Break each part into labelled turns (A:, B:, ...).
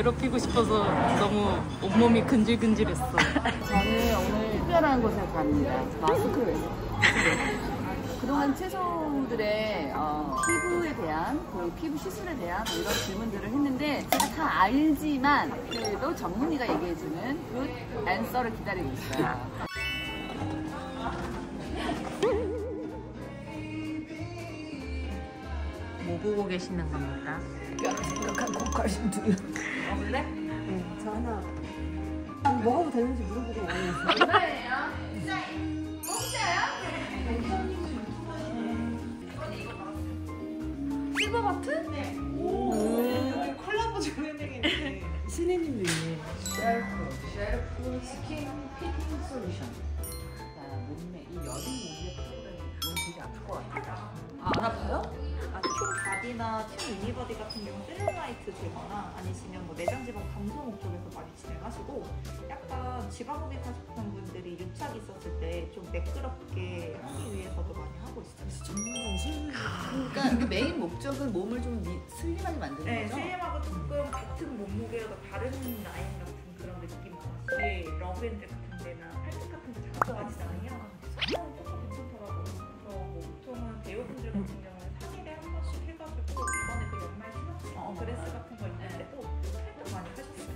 A: 괴롭히고 싶어서 너무 온몸이 근질근질했어.
B: 저는 오늘 특별한 곳에 갑니다. 마스크를 해서. 그동안 채소들의 피부에 대한, 그리고 피부 시술에 대한 이런 질문들을 했는데 제가 다 알지만 그래도 전문의가 얘기해주는 굿 앤서를 기다리고 있어요.
A: 뭐 보고 계시는 겁니까?
C: 생각한 고칼슘 두유.
A: 원래?
C: 네, 저 하나 먹어도 되는지 물어보고 왔어요.
B: 얼마예요? 실버 버튼? 네.
D: 오, 콜라보 조명되겠네.
C: 신혜님도 있네.
B: 쉘프 스킨 피팅 솔루션. 몸매, 이 여름 몸매 너무 되게 아플 것 같아요. 안 아파요?
E: 팀 바디나 팀 유니바디 같은 경우 셀룰라이트 제거나 아니시면 뭐 내장 지방 감소 쪽에서 많이 진행하시고 약간 지방흡입 하셨던 분들이 유착 있었을 때 좀 매끄럽게 하기 위해서도 많이 하고 있어요.
B: 그러니까 그 메인 목적은 몸을 좀 슬림하게 만드는
E: 네,
B: 거죠?
E: 슬림하고 조금 같은 몸무게여도 다른 라인 같은 그런 느낌 같이 러브앤드 같은 데나 팔뚝 같은 데 잡아가지잖아요. 조금 괜찮더라고요. 그래서 뭐 보통은 배우분들 같은 경우는 3일에 한 번씩 해가지고 이번에 그 연말 신혼 드레스 같은 거 입을 때도 팔뚝 많이 하셨어요.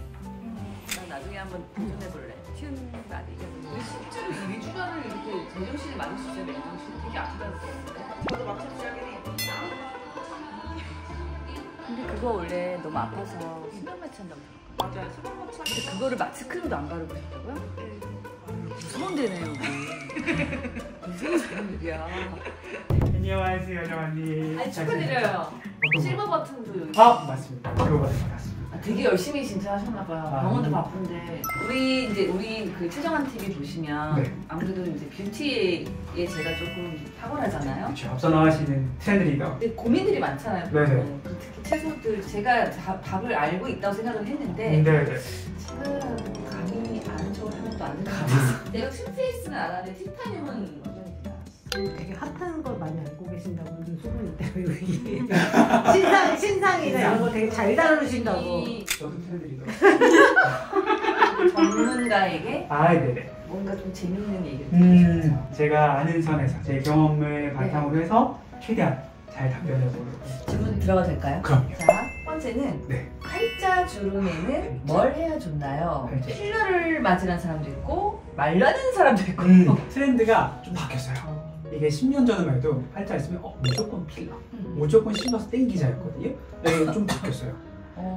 B: 난 나중에 한번 도전해볼래. 튠 바디. 우리 실제로 이 주변을 이렇게 제정신이 맞을 수 있어요? 맨정신 되게 아프다는 거 같은데?
E: 저도 마찬가지긴 해요.
B: 근데 그거 원래 너무 아파서 수면 마취 한다고 들었거든요.
E: 맞아요. 수분 마취
B: 근데 그거를 마스크로도 안 바르고 싶다고요? 무서운 데네요. 무슨 사람들이야.
D: 안녕하세요, 정언니.
B: 아니 축하드려요.
D: 어떤
B: 실버
D: 거?
B: 버튼도 여기.
D: 아, 맞습니다. 실버 버튼 받았습니다.
B: 되게 열심히 진짜 하셨나봐요.
D: 아,
B: 병원도 바쁜데. 우리 그 최정한 TV 보시면
D: 네.
B: 아무래도 이제 뷰티에 제가 조금 탁월하잖아요.
D: 그렇죠. 앞서 나가시는 트렌드리더.
B: 근데 고민들이 많잖아요.
D: 네네.
B: 특히 채소들 제가 답을 알고 있다고 생각을 했는데
D: 네네.
B: 제가 감이 아는 척을 하면 또 안 될 것 같아서. 내가 틴페이스는 알았는데 티타늄은 어떤
C: 되게 핫한 걸 많이 알고 계신다고 요즘 소문이 있대요, 여기. 신상이나 이런 거 되게 잘 다루신다고.
D: 저도 트렌드리더.
B: 전문가에게
D: 아, 네네.
B: 뭔가 좀 재밌는 얘기를 듣고 싶어요.
D: 제가 아는 선에서 제 경험을 바탕으로 해서 최대한 잘 답변해보려고.
B: 질문 들어가도 될까요?
D: 그럼요.
B: 자, 첫 번째는
D: 네.
B: 팔자 주름에는 뭘 해야 좋나요?
D: 팔자.
B: 필러를 맞으는 사람도 있고 말라는 사람도 있고.
D: 트렌드가 좀 바뀌었어요. 이게 10년 전만 해도 팔자 있으면 무조건 필러, 무조건 실러서 땡기자였거든요. 근데 좀 바뀌었어요.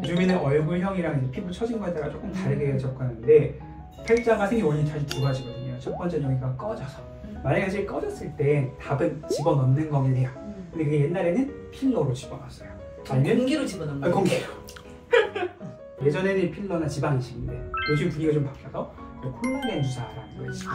D: 요즘에는 얼굴형이랑 이제 피부 처진 거에 따라 조금 다르게 접근하는데 팔자가 생긴 원인이 사실 두 가지거든요. 첫 번째는 여기가 꺼져서, 만약에 사실 꺼졌을 때 답은 집어넣는 거긴 해요. 근데 그게 옛날에는 필러로 집어넣었어요. 아니면
B: 공기로 집어넣는 거예요?
D: 공기로. 예전에는 필러나 지방 이식인데 요즘 분위기가 좀 바뀌어서 콜라겐 주사라는 걸 지금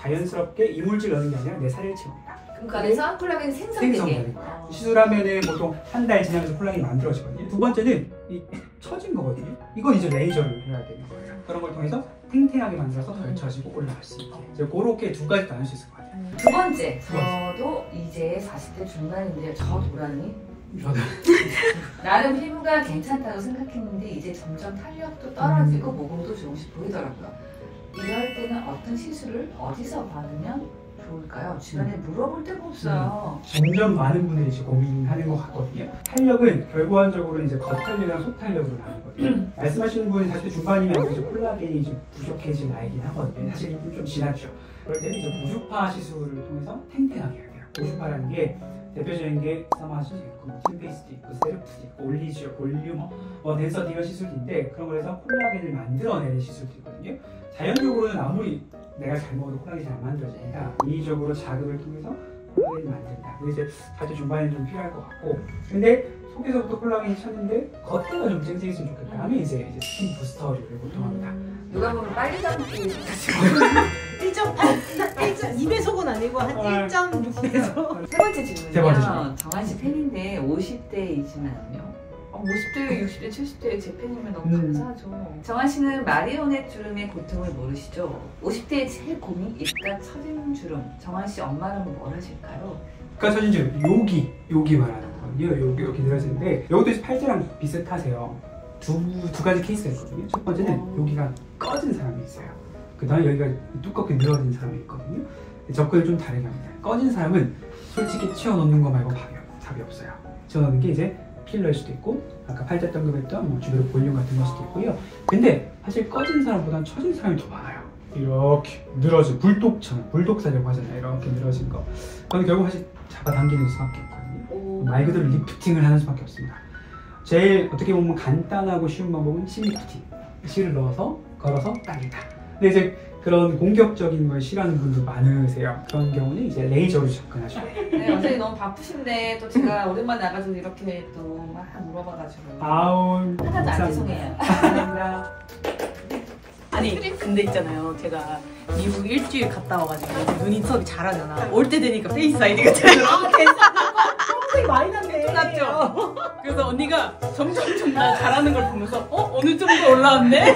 D: 자연스럽게 이물질 넣는 게 아니라 내 살을 채웁니다.
B: 그럼 그 안에서 콜라겐이 생성되게?
D: 생성되는 거예요. 시술하면은 보통 한 달 지나면서 콜라겐이 만들어지거든요. 두 번째는 이 처진 거거든요. 이건 이제 레이저를 해야 되는 거예요. 그런 걸 통해서 탱탱하게 만들어서 덜 처지고 올라갈 수 있게. 이제 그렇게 두 가지 나눌 수 있을 것 같아요.
B: 두 번째, 저도 이제 40대 중반인데요. 저 도라니?
D: 저도.
B: 나름 피부가 괜찮다고 생각했는데 이제 점점 탄력도 떨어지고 모공도 조금씩 보이더라고요. 이럴 때는 어떤 시술을 어디서 받으면 좋을까요? 주변에 물어볼 데가 없어요.
D: 점점 많은 분들이 이제 고민하는 것 같거든요. 탄력은 결과적으로 이제 겉탄력이랑 속탄력으로 나누거든요. 말씀하시는 분이 40대 중반이면 이제 콜라겐이 좀 부족해진 나이긴 하거든요. 사실 좀 지났죠. 그럴 때는 이제 고주파 시술을 통해서 탱탱하게 해야 돼요. 고주파라는 게 대표적인 게 사마시도 있고, 틴페이스도 있고, 세르프도 있고, 올리지오, 볼륨어, 덴서티 이런 시술인데 그런 걸 해서 콜라겐을 만들어내는 시술도 있거든요. 자연적으로는 아무리 내가 잘 먹어도 콜라겐이 안 만들어지니까 인위적으로 자극을 통해서 콜라겐을 만든다. 그게 이제 40대 중반에는 좀 필요할 것 같고, 근데 속에서부터 콜라겐이 찼는데 겉에가 좀 쨍쨍했으면 좋겠다 하면 이제 스킨 부스터를 보통 합니다.
B: 누가 보면 빨리 담기
C: 1.8, 2배속은 아니고 한 1.6배속.
B: 세 번째 질문이요.
D: 세 번째 질문.
B: 정한 씨 팬인데 50대이지만요. 50대, 60대, 70대 제 팬이면 너무 감사하죠. 정한 씨는 마리오넷 주름의 고통을 모르시죠? 50대의 제일 고민, 입가 처진 주름. 정한 씨 엄마는 뭘 하실까요?
D: 입가 처진 주름, 여기 말하는 거거든요. 여기 들어있는데 이것도 팔자랑 비슷하세요. 두 가지 케이스가 있거든요. 첫 번째는 여기가 꺼진 사람이 있어요. 그 다음에 여기가 두껍게 늘어진 사람이 있거든요. 접근을 좀 다르게 합니다. 꺼진 사람은 솔직히 치워놓는 거 말고 답이 없어요. 치워놓는 게 이제 필러일 수도 있고 아까 팔자 당금했던 뭐 주변 볼륨 같은 걸 수도 있고요. 근데 사실 꺼진 사람보단 처진 사람이 더 많아요. 이렇게 늘어진 불독처럼 불독사라고 하잖아요. 이렇게 늘어진 거. 그건 결국 사실 잡아당기는 수밖에 없거든요. 말 그대로 리프팅을 하는 수밖에 없습니다. 제일 어떻게 보면 간단하고 쉬운 방법은 실 리프팅. 실을 넣어서 걸어서 당기다. 근데 이제 그런 공격적인 걸 싫어하는 분들 많으세요. 그런 경우는 이제 레이저로 접근하셔야 돼요.
B: 네, 선생님 너무 바쁘신데 또 제가 오랜만에 나가지고 이렇게 또 막 물어봐가지고
D: 아우
B: 하나도 안 죄송해요.
D: 감사합니다.
A: 아니 근데 있잖아요. 제가 미국 일주일 갔다 와가지고 눈 인터뷰 잘하잖아. 올 때 되니까 페이스 아이디가 잘나.
C: 굉장히 많이 났네.
A: 났죠? 그래서 언니가 점점 나 잘하는 걸 보면서 어느 정도 올라왔네?